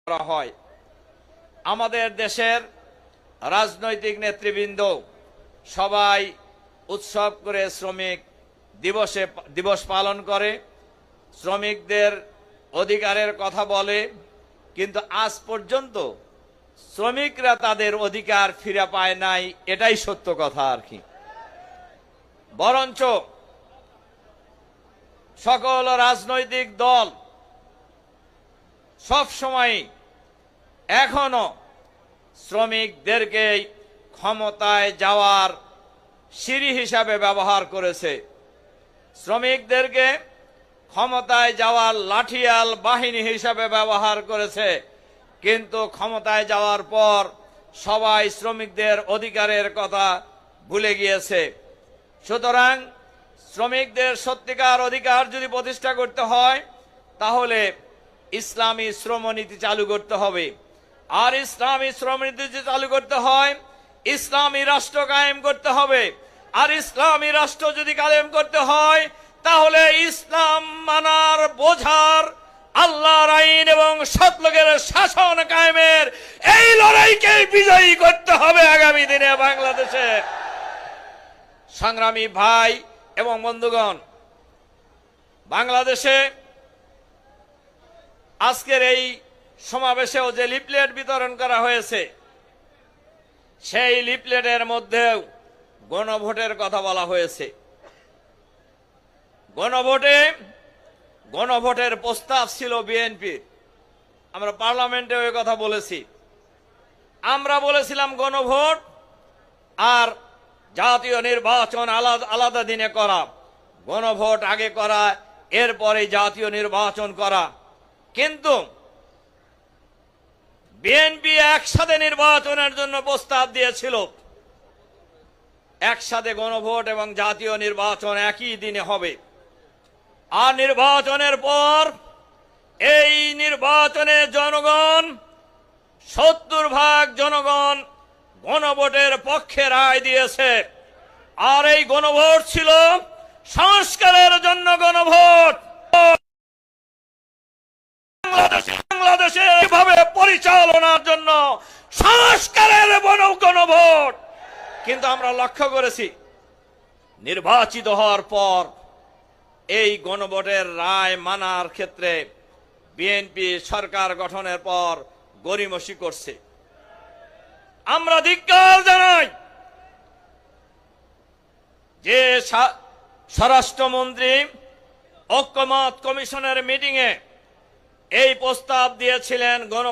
করা হয়। আমাদের দেশের রাজনৈতিক নেতৃবৃন্দ সবাই উৎসব করে শ্রমিক দিবস পালন করে, শ্রমিকদের অধিকারের কথা বলে, কিন্তু আজ পর্যন্ত শ্রমিকরা তাদের অধিকার ফিরে পায় নাই। এটাই সত্য কথা আর কি। বরঞ্চ সকল রাজনৈতিক দল সব সময় এখনো শ্রমিকদেরকে ক্ষমতায় যাওয়ার সিঁড়ি হিসাবে ব্যবহার করেছে, শ্রমিকদেরকে ক্ষমতায় যাওয়ার লাঠিয়াল বাহিনী হিসাবে ব্যবহার করেছে। কিন্তু ক্ষমতায় যাওয়ার পর সবাই শ্রমিকদের অধিকারের কথা ভুলে গিয়েছে। সুতরাং শ্রমিকদের সত্যিকার অধিকার যদি প্রতিষ্ঠা করতে হয় তাহলে ইসলামী শ্রমনীতি চালু করতে হবে। আর ইসলামী শ্রমনীতি চালু করতে হয় ইসলামী রাষ্ট্র কায়েম করতে হবে। আর ইসলামী রাষ্ট্র যদি কায়েম করতে হয় তাহলে ইসলাম মানার বোঝার, আল্লাহর আইন এবং সৎ লোকের শাসন কায়েমের এই লড়াইকে বিজয়ী করতে হবে আগামী দিনে বাংলাদেশে। সংগ্রামী ভাই এবং বন্ধুগণ, বাংলাদেশে আজকের এই সমাবেশেও যে লিফলেট বিতরণ করা হয়েছে সেই লিফলেটের মধ্যেও গণভোটের কথা বলা হয়েছে। গণভোটের প্রস্তাব ছিল বিএনপির। আমরা পার্লামেন্টে ওই কথা বলেছি। আমরা বলেছিলাম গণভোট আর জাতীয় নির্বাচন আলাদা আলাদা দিনে করা, গণভোট আগে করা, এরপরে জাতীয় নির্বাচন করা। কিন্তু বিএনপি একসাথে নির্বাচনের জন্য প্রস্তাব দিয়েছিল, একসাথে গণভোট এবং জাতীয় নির্বাচন একই দিনে হবে। আর নির্বাচনের পর এই নির্বাচনে জনগণ 70% জনগণ গণভোটের পক্ষে রায় দিয়েছে। আর এই গণভোট ছিল সংস্কারের জন্য গণভোট। বাংলাদেশে এভাবে পরিচালনার জন্য সংস্কারের গণভোট। কিন্তু আমরা লক্ষ্য করেছি নির্বাচিত হওয়ার পর এই গণভোটের রায় মানার ক্ষেত্রে বিএনপি সরকার গঠনের পর গড়িমসি করছে। আমরা ধিক্কার জানাই যে স্বরাষ্ট্রমন্ত্রী ঐক্যমত কমিশনের মিটিংয়ে এই প্রস্তাব দিয়েছিলেন